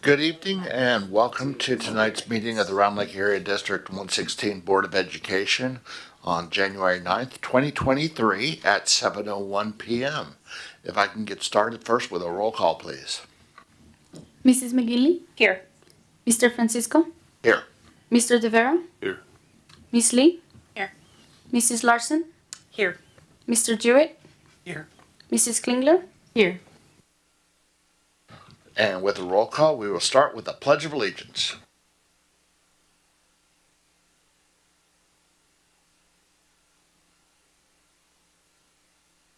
Good evening and welcome to tonight's meeting of the Round Lake Area District 116 Board of Education on January 9th, 2023 at 7:01 p.m. If I can get started first with a roll call, please. Mrs. McGinley? Here. Mr. Francisco? Here. Mr. De Vera? Here. Miss Lee? Here. Mrs. Larson? Here. Mr. Jewett? Here. Mrs. Klingler? Here. And with the roll call, we will start with the Pledge of Allegiance.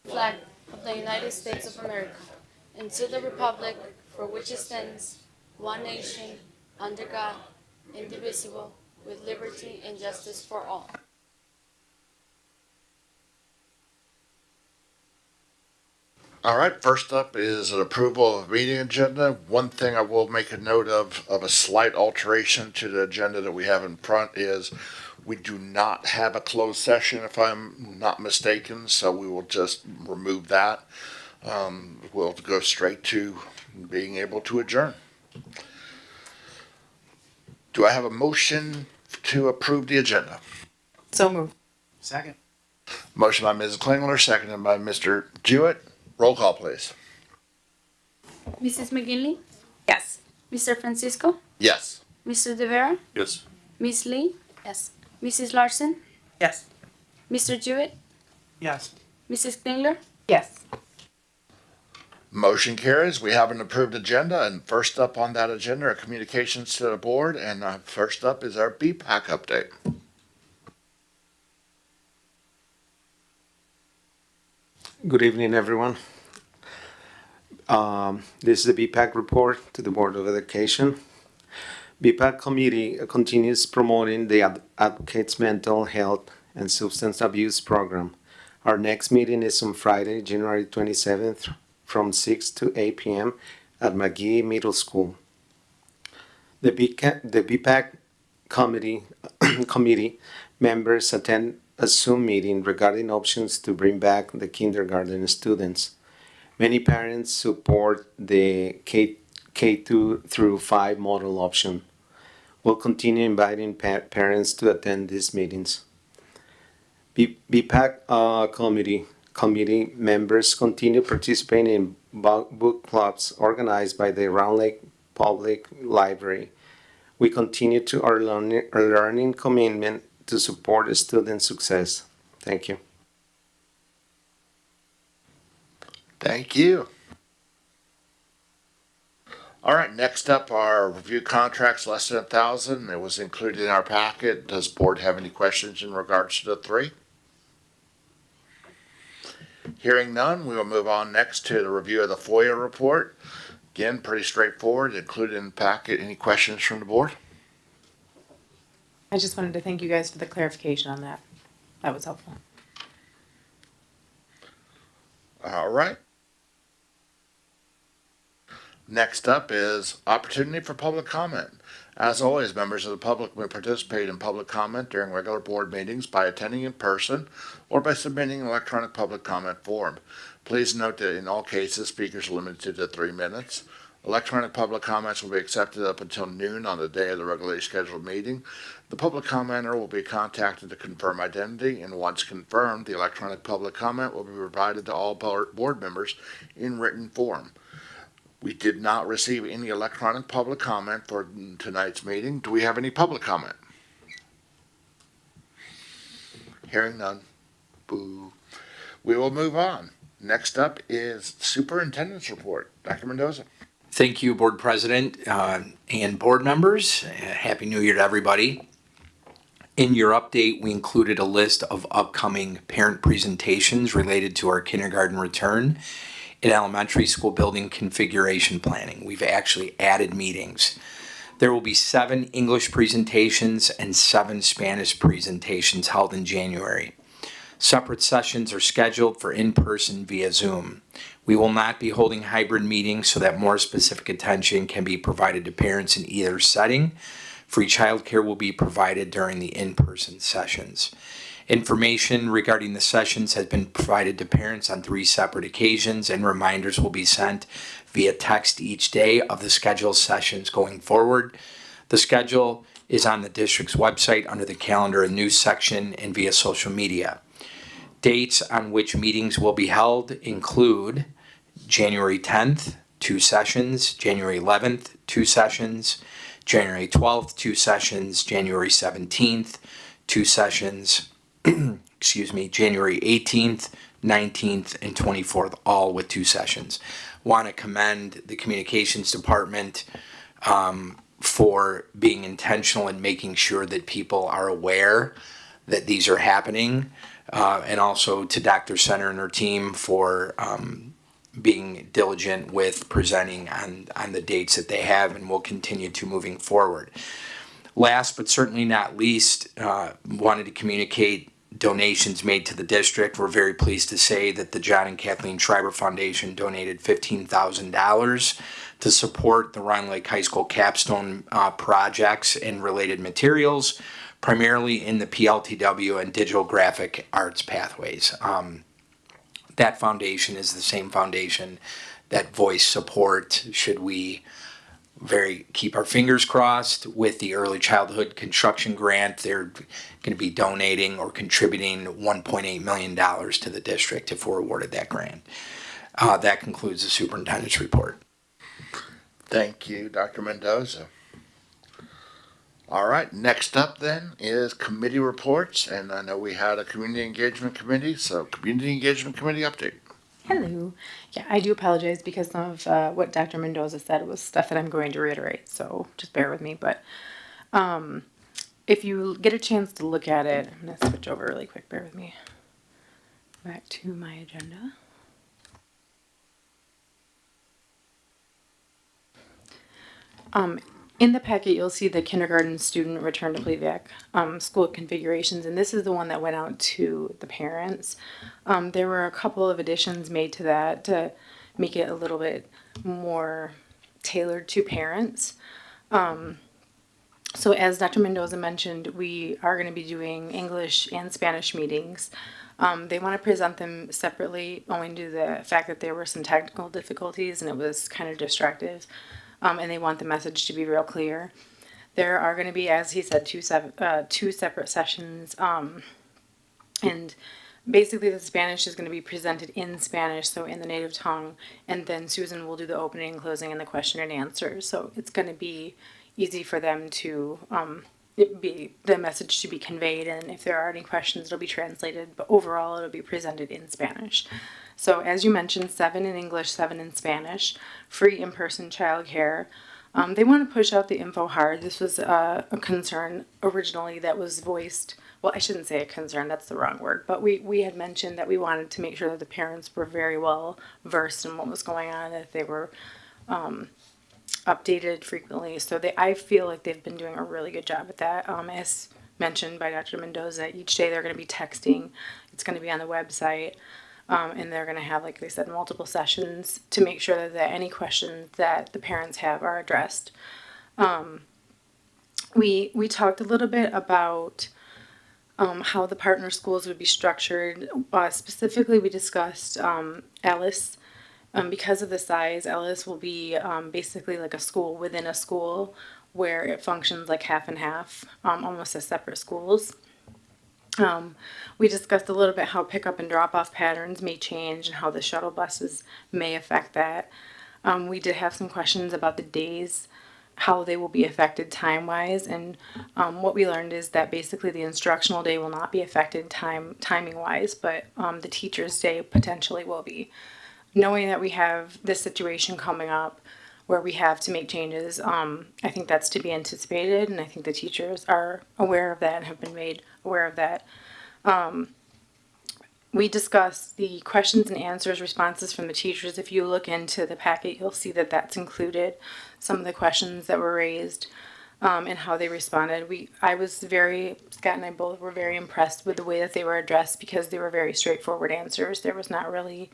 Flag of the United States of America, and to the republic for which it stands, one nation, under God, indivisible, with liberty and justice for all. All right, first up is an approval of meeting agenda. One thing I will make a note of a slight alteration to the agenda that we have in front is we do not have a closed session, if I'm not mistaken, so we will just remove that. We'll go straight to being able to adjourn. Do I have a motion to approve the agenda? So moved. Second. Motion by Mrs. Klingler, seconded by Mr. Jewett. Roll call, please. Mrs. McGinley? Yes. Mr. Francisco? Yes. Mr. De Vera? Yes. Miss Lee? Yes. Mrs. Larson? Yes. Mr. Jewett? Yes. Mrs. Klingler? Yes. Motion carries. We have an approved agenda, and first up on that agenda are communications to the board, and first up is our BPAC update. Good evening, everyone. This is the BPAC report to the Board of Education. BPAC committee continues promoting the Advocates Mental Health and Substance Abuse Program. Our next meeting is on Friday, January 27th from 6 to 8 p.m. at McGee Middle School. The BPAC committee members attend a Zoom meeting regarding options to bring back the kindergarten students. Many parents support the K2 through 5 model option. We'll continue inviting parents to attend these meetings. BPAC committee members continue participating in book clubs organized by the Round Lake Public Library. We continue to our learning commitment to support student success. Thank you. Thank you. All right, next up are review contracts less than 1,000. It was included in our packet. Does the board have any questions in regards to the three? Hearing none, we will move on next to the review of the FOIA report. Again, pretty straightforward, included in the packet. Any questions from the board? I just wanted to thank you guys for the clarification on that. That was helpful. All right. Next up is opportunity for public comment. As always, members of the public may participate in public comment during regular board meetings by attending in person or by submitting an electronic public comment form. Please note that in all cases, speakers are limited to 3 minutes. Electronic public comments will be accepted up until noon on the day of the regularly scheduled meeting. The public commenter will be contacted to confirm identity, and once confirmed, the electronic public comment will be provided to all board members in written form. We did not receive any electronic public comment for tonight's meeting. Do we have any public comment? Hearing none. Boo. We will move on. Next up is Superintendent's Report. Dr. Mendoza. Thank you, Board President and board members. Happy New Year to everybody. In your update, we included a list of upcoming parent presentations related to our kindergarten return and elementary school building configuration planning. We've actually added meetings. There will be 7 English presentations and 7 Spanish presentations held in January. Separate sessions are scheduled for in-person via Zoom. We will not be holding hybrid meetings so that more specific attention can be provided to parents in either setting. Free childcare will be provided during the in-person sessions. Information regarding the sessions has been provided to parents on 3 separate occasions, and reminders will be sent via text each day of the scheduled sessions going forward. The schedule is on the district's website under the calendar and news section and via social media. Dates on which meetings will be held include January 10th, 2 sessions, January 11th, 2 sessions, January 12th, 2 sessions, January 17th, 2 sessions, January 18th, 19th, and 24th, all with 2 sessions. Want to commend the communications department for being intentional in making sure that people are aware that these are happening, and also to Dr. Center and her team for being diligent with presenting on the dates that they have, and will continue to moving forward. Last but certainly not least, wanted to communicate donations made to the district. We're very pleased to say that the John and Kathleen Schreiber Foundation donated $15,000 to support the Round Lake High School capstone projects and related materials, primarily in the PLTW and digital graphic arts pathways. That foundation is the same foundation that Voice Support, should we keep our fingers crossed with the early childhood construction grant. They're going to be donating or contributing $1.8 million to the district if we're awarded that grant. That concludes the superintendent's report. Thank you, Dr. Mendoza. All right, next up then is committee reports, and I know we had a community engagement committee, so community engagement committee update. Hello. Yeah, I do apologize because some of what Dr. Mendoza said was stuff that I'm going to reiterate, so just bear with me. But if you get a chance to look at it, I'm going to switch over really quick. Bear with me. Back to my agenda. In the packet, you'll see the kindergarten student return to playback school configurations, and this is the one that went out to the parents. There were a couple of additions made to that to make it a little bit more tailored to parents. So as Dr. Mendoza mentioned, we are going to be doing English and Spanish meetings. They want to present them separately owing to the fact that there were some technical difficulties and it was kind of distractive. And they want the message to be real clear. There are going to be, as he said, two separate sessions. And basically the Spanish is going to be presented in Spanish, so in the native tongue. And then Susan will do the opening and closing and the question and answers. So it's going to be easy for them to, the message to be conveyed. And if there are any questions, it'll be translated. But overall, it'll be presented in Spanish. So as you mentioned, 7 in English, 7 in Spanish, free in-person childcare. They want to push out the info hard. This was a concern originally that was voiced. Well, I shouldn't say a concern, that's the wrong word. But we had mentioned that we wanted to make sure that the parents were very well versed in what was going on, that they were updated frequently. So I feel like they've been doing a really good job at that. As mentioned by Dr. Mendoza, each day they're going to be texting. It's going to be on the website. And they're going to have, like they said, multiple sessions to make sure that any questions that the parents have are addressed. We talked a little bit about how the partner schools would be structured. Specifically, we discussed RLAS. Because of the size, RLAS will be basically like a school within a school where it functions like half and half, almost as separate schools. We discussed a little bit how pickup and drop-off patterns may change and how the shuttle buses may affect that. We did have some questions about the days, how they will be affected time-wise, and what we learned is that basically the instructional day will not be affected timing-wise, but the teacher's day potentially will be. Knowing that we have this situation coming up where we have to make changes, I think that's to be anticipated, and I think the teachers are aware of that and have been made aware of that. We discussed the questions and answers responses from the teachers. If you look into the packet, you'll see that that's included, some of the questions that were raised and how they responded. Scott and I both were very impressed with the way that they were addressed because they were very straightforward answers. There was not really,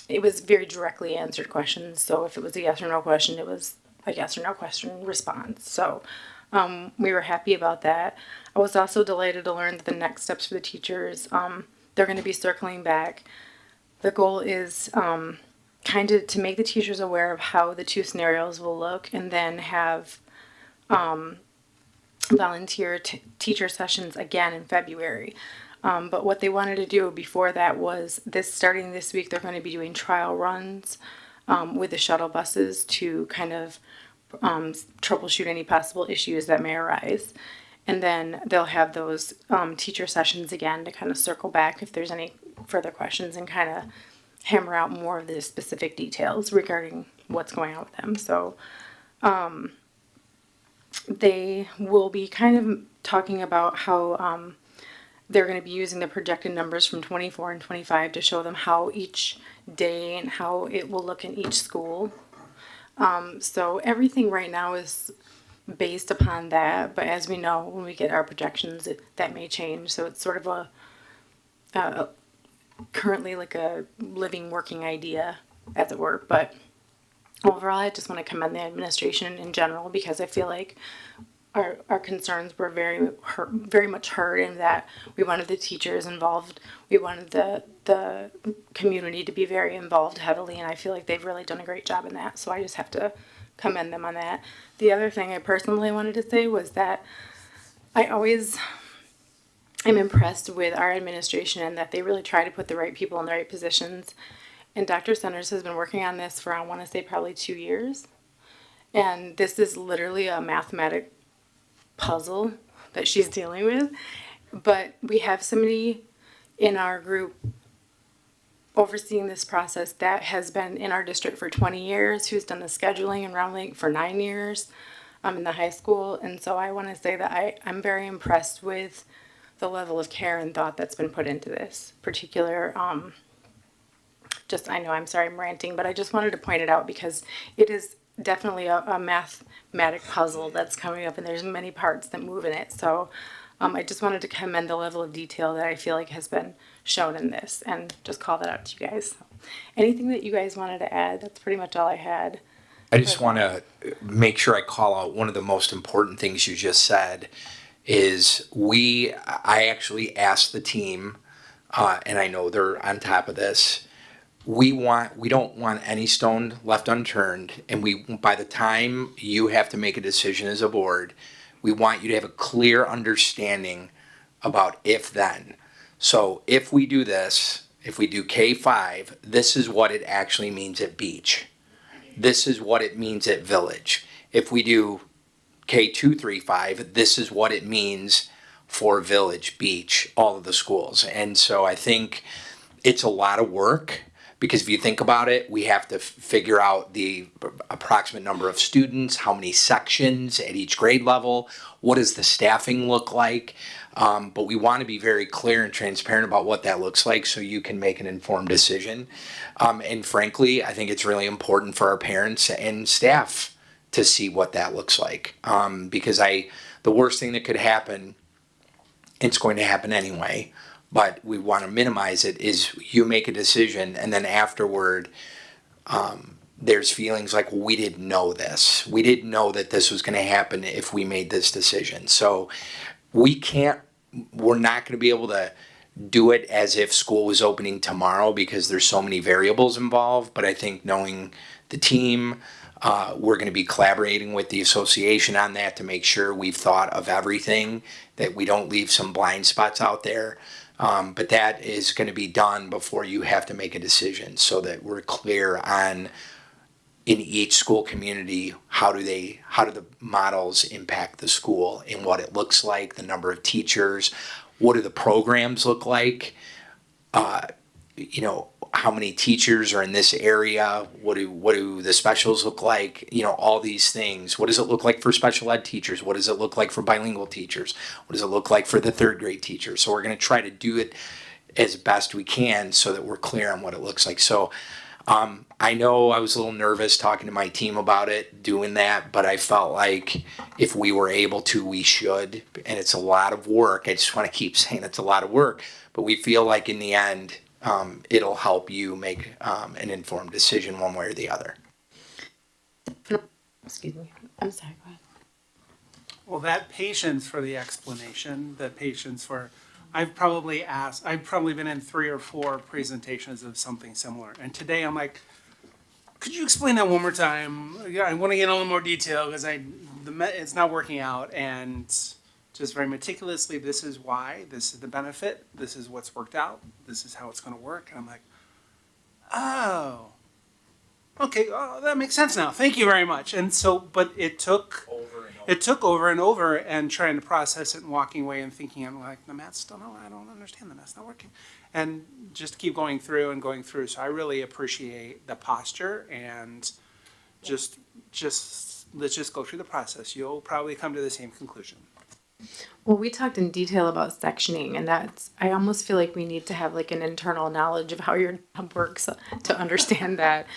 it was very directly answered questions. So if it was a yes or no question, it was a yes or no question response. So we were happy about that. I was also delighted to learn that the next steps for the teachers, they're going to be circling back. The goal is kind of to make the teachers aware of how the two scenarios will look, and then have volunteer teacher sessions again in February. But what they wanted to do before that was starting this week, they're going to be doing trial runs with the shuttle buses to kind of troubleshoot any possible issues that may arise. And then they'll have those teacher sessions again to kind of circle back if there's any further questions and kind of hammer out more of the specific details regarding what's going on with them. So they will be kind of talking about how they're going to be using the projected numbers from 24 and 25 to show them how each day and how it will look in each school. So everything right now is based upon that, but as we know, when we get our projections, that may change. So it's sort of currently like a living, working idea, as it were. But overall, I just want to commend the administration in general, because I feel like our concerns were very much heard, in that we wanted the teachers involved. We wanted the community to be very involved heavily, and I feel like they've really done a great job in that. So I just have to commend them on that. The other thing I personally wanted to say was that I always am impressed with our administration, and that they really try to put the right people in the right positions. And Dr. Centers has been working on this for, I want to say, probably 2 years. And this is literally a mathematic puzzle that she's dealing with. But we have somebody in our group overseeing this process that has been in our district for 20 years, who's done the scheduling and rounding for 9 years in the high school. And so I want to say that I'm very impressed with the level of care and thought that's been put into this particular I know, I'm sorry, I'm ranting, but I just wanted to point it out, because it is definitely a mathematic puzzle that's coming up, and there's many parts that move in it. So I just wanted to commend the level of detail that I feel like has been shown in this, and just call that out to you guys. Anything that you guys wanted to add? That's pretty much all I had. I just want to make sure I call out one of the most important things you just said is I actually asked the team, and I know they're on top of this. We don't want any stone left unturned, and by the time you have to make a decision as a board, we want you to have a clear understanding about if then. So if we do this, if we do K5, this is what it actually means at Beach. This is what it means at Village. If we do K235, this is what it means for Village, Beach, all of the schools. And so I think it's a lot of work, because if you think about it, we have to figure out the approximate number of students, how many sections at each grade level, what does the staffing look like. But we want to be very clear and transparent about what that looks like, so you can make an informed decision. And frankly, I think it's really important for our parents and staff to see what that looks like. Because the worst thing that could happen, it's going to happen anyway, but we want to minimize it, is you make a decision and then afterward there's feelings like, well, we didn't know this. We didn't know that this was going to happen if we made this decision. So we're not going to be able to do it as if school was opening tomorrow, because there's so many variables involved. But I think, knowing the team, we're going to be collaborating with the association on that to make sure we've thought of everything, that we don't leave some blind spots out there. But that is going to be done before you have to make a decision, so that we're clear on, in each school community, how do the models impact the school and what it looks like, the number of teachers, what do the programs look like, how many teachers are in this area, what do the specials look like, all these things. What does it look like for special ed teachers? What does it look like for bilingual teachers? What does it look like for the third grade teachers? So we're going to try to do it as best we can, so that we're clear on what it looks like. So I know I was a little nervous talking to my team about it, doing that, but I felt like if we were able to, we should. And it's a lot of work. I just want to keep saying it's a lot of work, but we feel like in the end, it'll help you make an informed decision one way or the other. Excuse me. I'm sorry, go ahead. Well, that patience for the explanation, I've probably been in 3 or 4 presentations of something similar. And today I'm like, Could you explain that one more time? Yeah, I want to get a little more detail because it's not working out, and just very meticulously, this is why, this is the benefit, this is what's worked out, this is how it's going to work. And I'm like, oh, okay, oh, that makes sense now. Thank you very much. And so, but it took over and over and trying to process it and walking away and thinking, I'm like, the math's still no, I don't understand, the math's not working. And just keep going through and going through. So I really appreciate the posture and just let's just go through the process. You'll probably come to the same conclusion. Well, we talked in detail about sectioning, and I almost feel like we need to have like an internal knowledge of how your job works to understand that.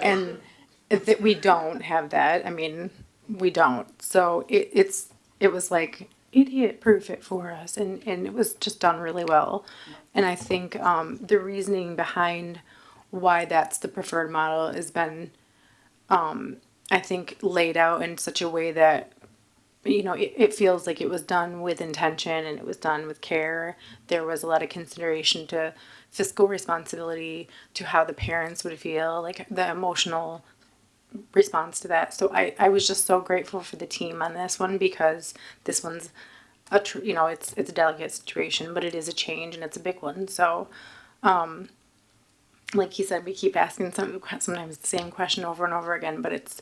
And that we don't have that. I mean, we don't. So it was like idiot proof it for us, and it was just done really well. And I think the reasoning behind why that's the preferred model has been, I think, laid out in such a way that, you know, it feels like it was done with intention and it was done with care. There was a lot of consideration to fiscal responsibility, to how the parents would feel, like the emotional response to that. So I was just so grateful for the team on this one, because this one's you know, it's a delicate situation, but it is a change and it's a big one. So, like he said, we keep asking sometimes the same question over and over again, but it's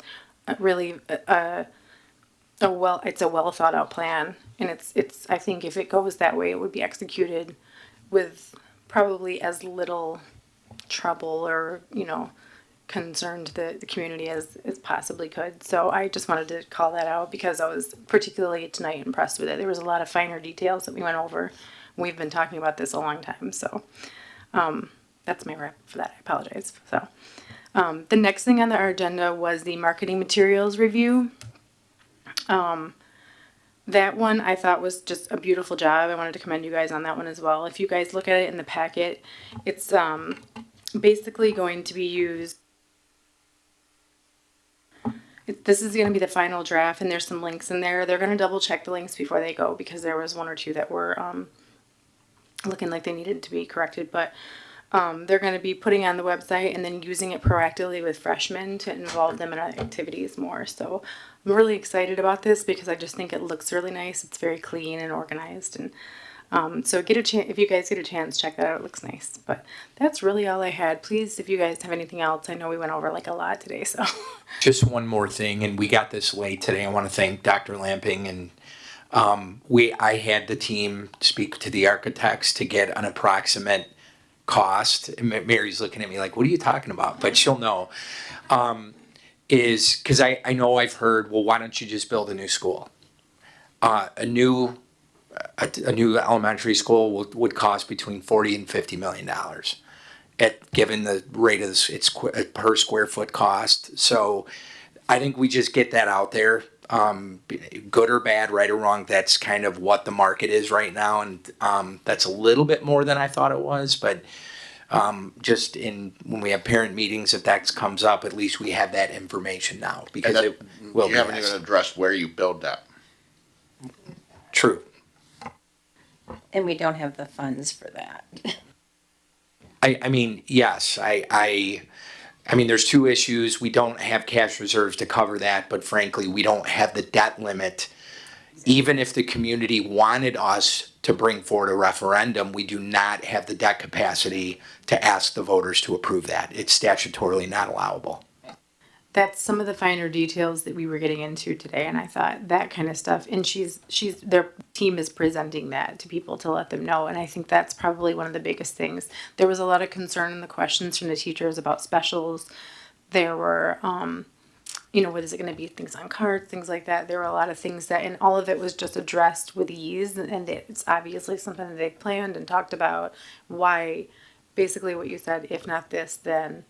really it's a well thought out plan, and it's I think if it goes that way, it would be executed with probably as little trouble or, you know, concern to the community as possibly could. So I just wanted to call that out because I was particularly tonight impressed with it. There was a lot of finer details that we went over. We've been talking about this a long time, so that's my wrap for that. I apologize. So the next thing on our agenda was the marketing materials review. That one I thought was just a beautiful job. I wanted to commend you guys on that one as well. If you guys look at it in the packet, it's basically going to be used. This is going to be the final draft, and there's some links in there. They're going to double check the links before they go, because there was one or two that were looking like they needed to be corrected. But they're going to be putting it on the website and then using it proactively with freshmen to involve them in our activities more. So I'm really excited about this because I just think it looks really nice. It's very clean and organized, and so if you guys get a chance, check that out. It looks nice. But that's really all I had. Please, if you guys have anything else, I know we went over like a lot today, so. Just one more thing, and we got this late today. I want to thank Dr. Lamping, and I had the team speak to the architects to get an approximate cost. And Mary's looking at me like, what are you talking about? But she'll know. Is because I know I've heard, well, why don't you just build a new school? A new elementary school would cost between $40 and $50 million, given the rate of its per square foot cost. So I think we just get that out there, good or bad, right or wrong. That's kind of what the market is right now, and that's a little bit more than I thought it was. But just when we have parent meetings, if that comes up, at least we have that information now, because it will. You haven't even addressed where you build that. True. And we don't have the funds for that. I mean, yes, I mean, there's two issues. We don't have cash reserves to cover that, but frankly, we don't have the debt limit. Even if the community wanted us to bring forward a referendum, we do not have the debt capacity to ask the voters to approve that. It's statutorily not allowable. That's some of the finer details that we were getting into today, and I thought that kind of stuff. And their team is presenting that to people to let them know, and I think that's probably one of the biggest things. There was a lot of concern in the questions from the teachers about specials. There were, what is it going to be? Things on cards, things like that. There were a lot of things and all of it was just addressed with ease, and it's obviously something that they planned and talked about. Why, basically what you said, if not this, then.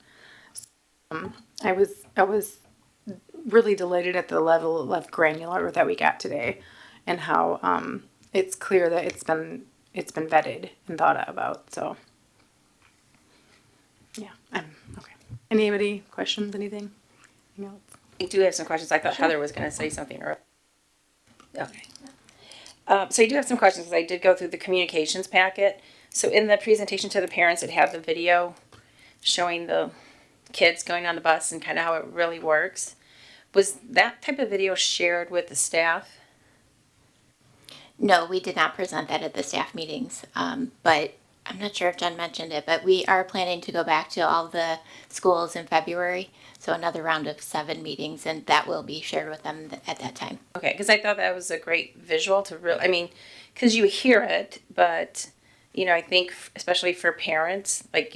I was really delighted at the level of granular that we got today, and how it's clear that it's been vetted and thought about. So yeah, okay. Anybody questions? Anything else? I do have some questions. I thought Heather was going to say something earlier. Okay. So I do have some questions because I did go through the communications packet. So in the presentation to the parents, it had the video showing the kids going on the bus and kind of how it really works. Was that type of video shared with the staff? No, we did not present that at the staff meetings, but I'm not sure if Jen mentioned it, but we are planning to go back to all the schools in February. So another round of 7 meetings, and that will be shared with them at that time. Okay, because I thought that was a great visual to really, I mean, because you hear it, but, I think especially for parents, like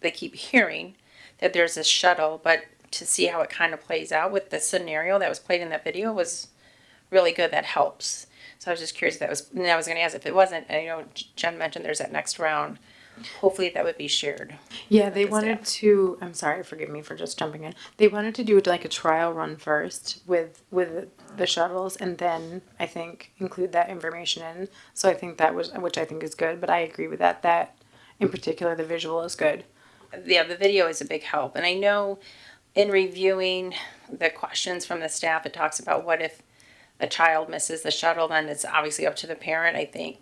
they keep hearing that there's a shuttle, but to see how it kind of plays out with the scenario that was played in that video was really good. That helps. So I was just curious if that was, and I was going to ask if it wasn't, and Jen mentioned there's that next round. Hopefully that would be shared. Yeah, they the wanted staff. to. I'm sorry, forgive me for just jumping in. They wanted to do like a trial run first with the shuttles, and then I think include that information in. So I think that was, which I think is good. But I agree with that. That in particular, the visual is good. Yeah, the video is a big help. And I know in reviewing the questions from the staff, it talks about what if a child misses the shuttle, then it's obviously up to the parent. I think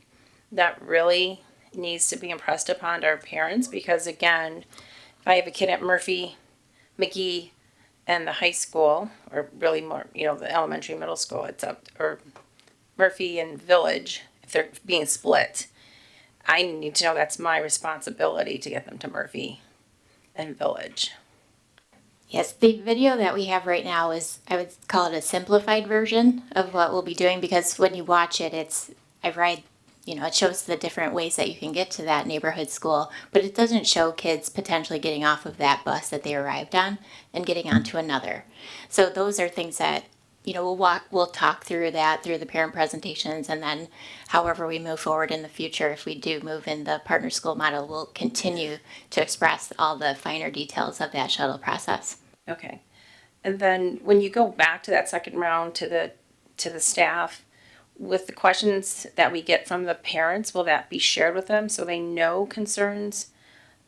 that really needs to be impressed upon our parents because, again, if I have a kid at Murphy, McGee, and the high school, or really more, the elementary, middle school, it's up, or Murphy and Village, if they're being split, I need to know that's my responsibility to get them to Murphy and Village. Yes, the video that we have right now is, I would call it a simplified version of what we'll be doing, because when you watch it, it shows the different ways that you can get to that neighborhood school, but it doesn't show kids potentially getting off of that bus that they arrived on and getting onto another. So those are things that, we'll talk through that through the parent presentations, and then however we move forward in the future, if we do move in the partner school model, we'll continue to express all the finer details of that shuttle process. Okay. And then when you go back to that second round to the staff, with the questions that we get from the parents, will that be shared with them so they know concerns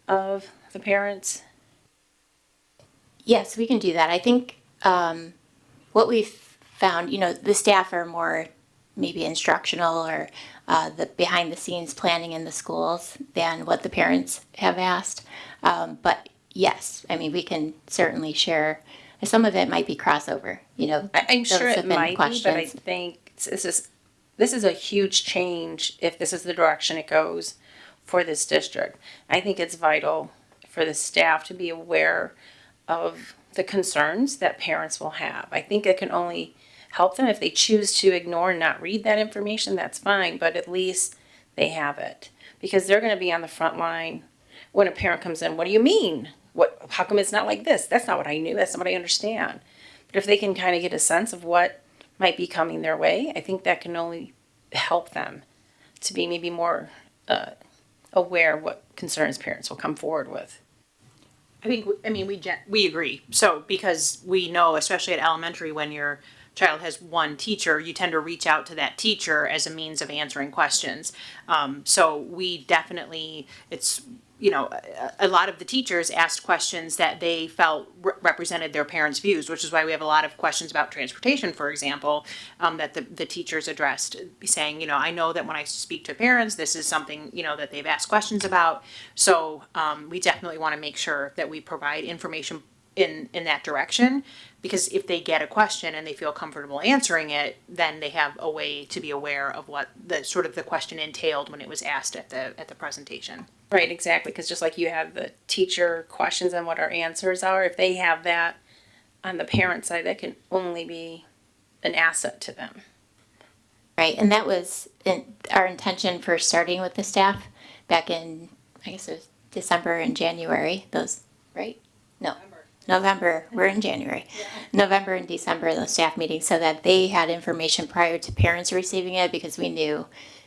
of the parents? Yes, we can do that. I think what we've found, the staff are more maybe instructional or the behind the scenes planning in the schools than what the parents have asked. But yes, we can certainly share. Some of it might be crossover, I'm sure those it have been might be, but I questions. think this is a huge change if this is the direction it goes for this district. I think it's vital for the staff to be aware of the concerns that parents will have. I think it can only help them if they choose to ignore and not read that information, that's fine, but at least they have it. Because they're going to be on the front line when a parent comes in, what do you mean? How come it's not like this? That's not what I knew. That's not what I understand. But if they can kind of get a sense of what might be coming their way, I think that can only help them to be maybe more aware of what concerns parents will come forward with. We agree. So, because we know, especially at elementary, when your child has one teacher, you tend to reach out to that teacher as a means of answering questions. So we definitely, a lot of the teachers asked questions that they felt represented their parents' views, which is why we have a lot of questions about transportation, for example, that the teachers addressed, saying, I know that when I speak to parents, this is something, that they've asked questions about. So we definitely want to make sure that we provide information in that direction, because if they get a question and they feel comfortable answering it, then they have a way to be aware of what the question entailed when it was asked at the presentation. Right, exactly, because just like you have the teacher questions and what our answers are, if they have that on the parent side, that can only be an asset to them. Right, and that was our intention for starting with the staff back in, I guess it was December and January, those, right? No. November, we're in January. Yeah. November and December, those staff meetings, so that they had information prior to parents receiving it, because we knew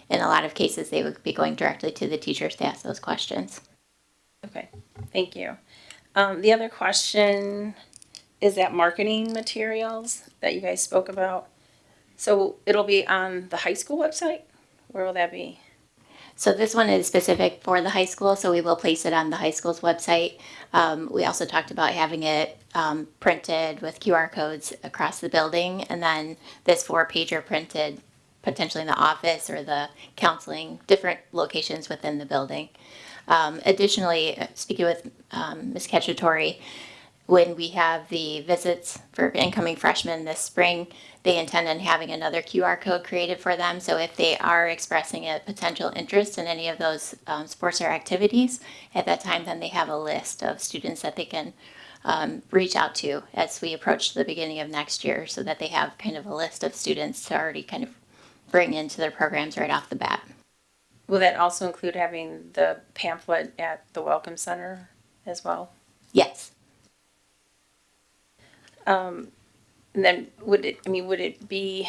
in a lot of cases they would be going directly to the teachers to ask those questions. Okay, thank you. The other question is that marketing materials that you guys spoke about. So it'll be on the high school website? Where will that be? So this one is specific for the high school, so we will place it on the high school's website. We also talked about having it printed with QR codes across the building, and then this 4-pager printed potentially in the office or the counseling, different locations within the building. Additionally, speaking with Ms. Cacciatore, when we have the visits for incoming freshmen this spring, they intend on having another QR code created for them. So if they are expressing a potential interest in any of those sports or activities, at that time, then they have a list of students that they can reach out to as we approach the beginning of next year, so that they have kind of a list of students to already kind of bring into their programs right off the bat. Will that also include having the pamphlet at the Welcome Center as well? Yes. And then would it be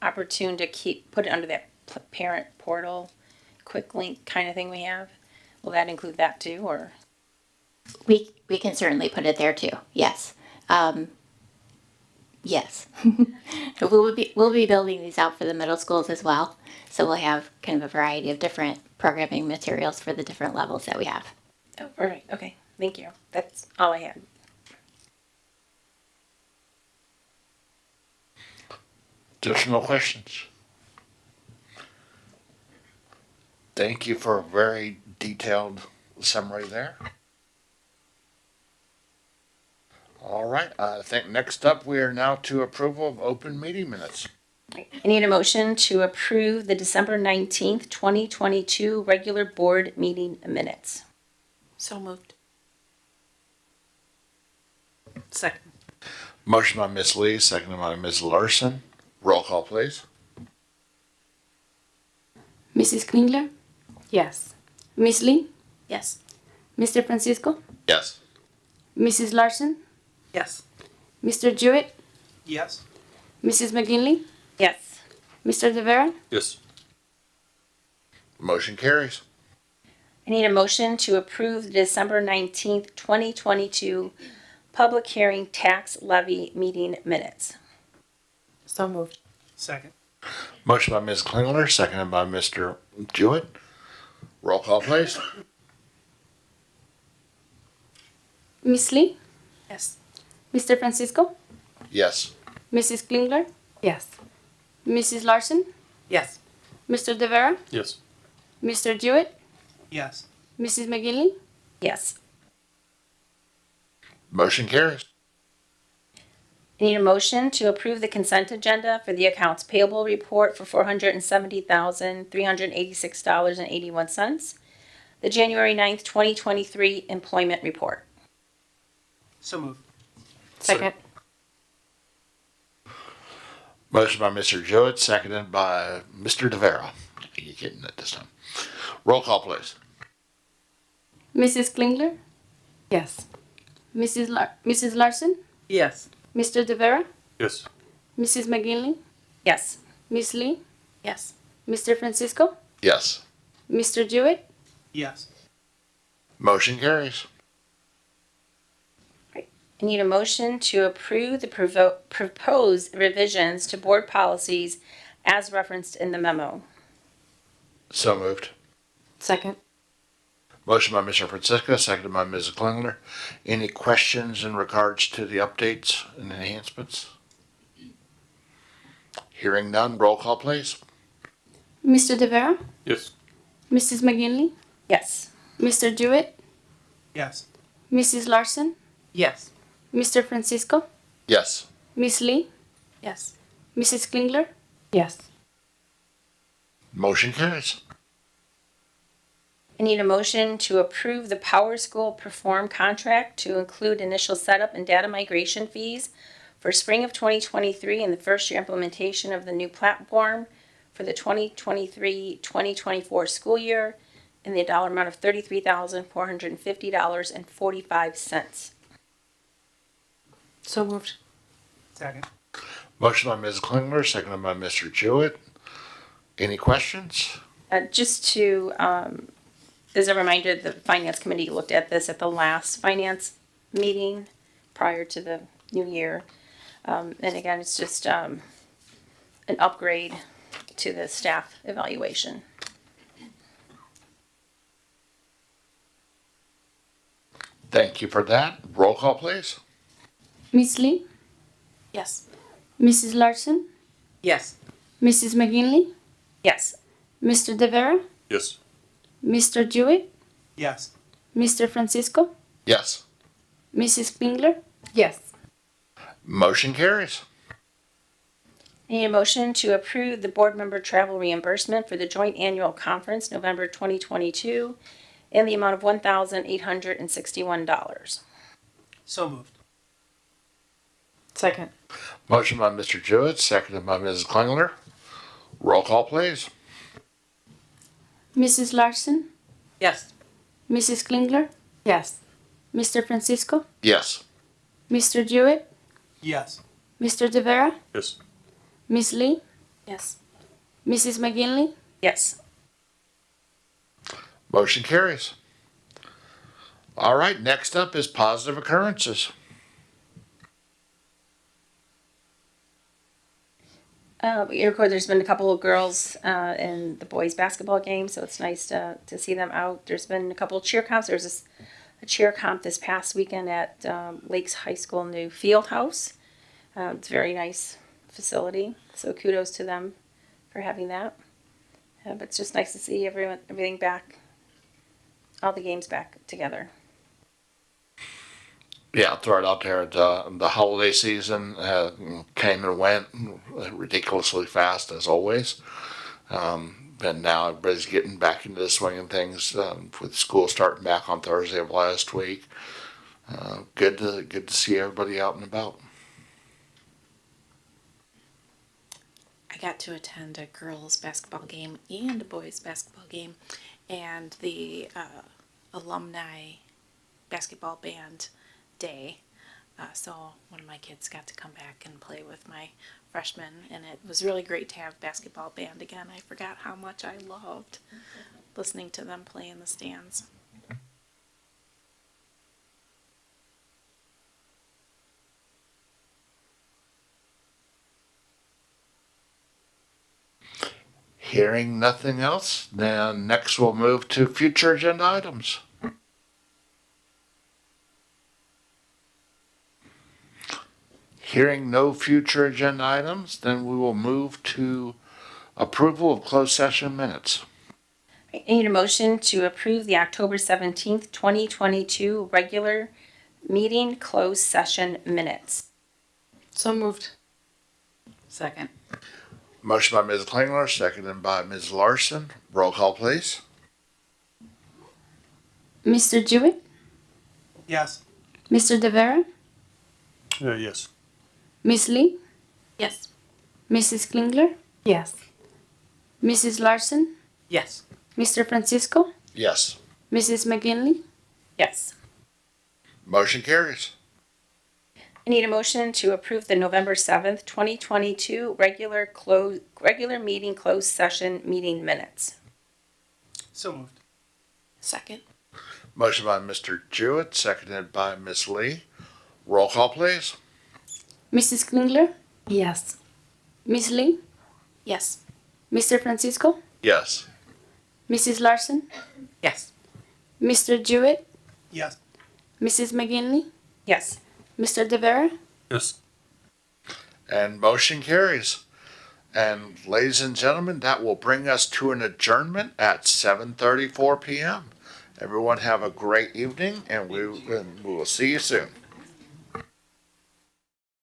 opportune to put it under that parent portal, quick link kind of thing we have? Will that include that too, or? We can certainly put it there too. Yes. Yes. we'll be building these out for the middle schools as well. So we'll have kind of a variety of different programming materials for the different levels that we have. Oh, all right. Okay. Thank you. That's all I had. Additional questions? Thank you for a very detailed summary there. All right, I think next up we are now to approval of open meeting minutes. I need a motion to approve the December 19th, 2022 regular board meeting minutes. So moved. Second. Motion by Ms. Lee, seconded by Ms. Larson. Roll call, please. Mrs. Klingler, Yes. Miss Lee, Yes. Mr. Francisco, Yes. Mrs. Larson, Yes. Mr. Jewett, Yes. Mrs. McGinley, Yes. Mr. De Vera, Yes. Motion carries. I need a motion to approve the December 19th, 2022 public hearing tax levy meeting minutes. So moved. Second. Motion by Ms. Klingler, seconded by Mr. Jewett. Roll call, please. Miss Lee, Yes. Mr. Francisco, Yes. Mrs. Klingler, Yes. Mrs. Larson, Yes. Mr. De Vera, Yes. Mr. Jewett, Yes. Mrs. McGinley, Yes. Motion carries. I need a motion to approve the consent agenda for the accounts payable report for $470,386.81. The January 9th, 2023 employment report. So moved. Second. Motion by Mr. Jewett, seconded by Mr. De Vera. You're getting it this time. Roll call, please. Mrs. Klingler, Yes. Mrs. Larson, Yes. Mr. De Vera, Yes. Mrs. McGinley, Yes. Miss Lee, Yes. Mr. Francisco, Yes. Mr. Jewett, Yes. Motion carries. I need a motion to approve the proposed revisions to board policies as referenced in the memo. So moved. Second. Motion by Mr. Francisco, seconded by Ms. Klingler. Any questions in regards to the updates and enhancements? Hearing none, roll call, please. Mr. De Vera, Yes. Mrs. McGinley, Yes. Mr. Jewett, Yes. Mrs. Larson, Yes. Mr. Francisco, Yes. Miss Lee, Yes. Mrs. Klingler, Yes. Motion carries. I need a motion to approve the Power School Perform contract to include initial setup and data migration fees for spring of 2023 and the first year implementation of the new platform for the 2023-2024 school year in the dollar amount of $33,450.45. So moved. Second. Motion by Ms. Klingler, seconded by Mr. Jewett. Any questions? Just to, as a reminder, the Finance Committee looked at this at the last finance meeting prior to the new year. And again, it's just an upgrade to the staff evaluation. Thank you for that. Roll call, please. Miss Lee, Yes. Mrs. Larson, Yes. Mrs. McGinley, Yes. Mr. De Vera, Yes. Mr. Jewett, Yes. Mr. Francisco, Yes. Mrs. Klingler, Yes. Motion carries. I need a motion to approve the board member travel reimbursement for the joint annual conference, November 2022, in the amount of $1,861. So moved. Second. Motion by Mr. Jewett, seconded by Mrs. Klingler. Roll call, please. Mrs. Larson, Yes. Mrs. Klingler, Yes. Mr. Francisco, Yes. Mr. Jewett, Yes. Mr. De Vera, Yes. Miss Lee, Yes. Mrs. McGinley, Yes. Motion carries. All right, next up is positive occurrences. There's been a couple of girls in the boys basketball game, so it's nice to see them out. There's been a couple of cheer comps. A cheer comp this past weekend at Lakes High School new field house. It's a very nice facility, so kudos to them for having that. But it's just nice to see everything back, all the games back together. Yeah, throw it out there. The holiday season came and went ridiculously fast, as always. And now everybody's getting back into the swing of things with school starting back on Thursday of last week. Good to see everybody out and about. I got to attend a girls' basketball game and a boys' basketball game, and the alumni basketball band day. So one of my kids got to come back and play with my freshmen, and it was really great to have basketball band again. I forgot how much I loved listening to them play in the stands. Hearing nothing else, then next we'll move to future agenda items. Hearing no future agenda items, then we will move to approval of closed session minutes. I need a motion to approve the October 17th, 2022 regular meeting closed session minutes. So moved. Second. Motion by Ms. Klingler, seconded by Ms. Larson. Roll call, please. Mr. Jewett, Yes. Mr. De Vera, Yes. Miss Lee, Yes. Mrs. Klingler, Yes. Mrs. Larson, Yes. Mr. Francisco, Yes. Mrs. McGinley, Yes. Motion carries. I need a motion to approve the November 7th, 2022 regular meeting closed session meeting minutes. So moved. Second. Motion by Mr. Jewett, seconded by Ms. Lee. Roll call, please. Mrs. Klingler, Yes. Miss Lee, Yes. Mr. Francisco, Yes. Mrs. Larson, Yes. Mr. Jewett, Yes. Mrs. McGinley, Yes. Mr. De Vera, Yes. And motion carries. And ladies and gentlemen, that will bring us to an adjournment at 7:34 p.m. Everyone have a great evening, and we will see you soon.